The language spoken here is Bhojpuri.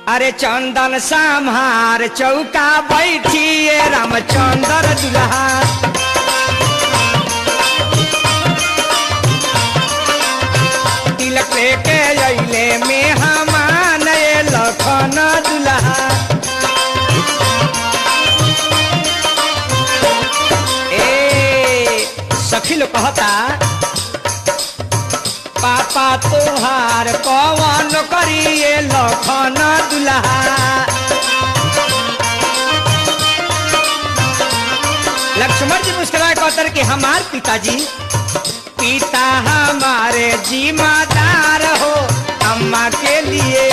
अरे चंदन संहार चौका बैठिए रामचंद्र दुल्हा। तिलक लेके अइले मेहमान लखन दुल्हा। ए सखी लोग कहता पापा तोहार कवन करिए लखन दुल्हा। लक्ष्मण जी मुस्कुराए कहते कि हमार पिताजी पिता हमारे जिम्मेदार हो अम्मा के लिए।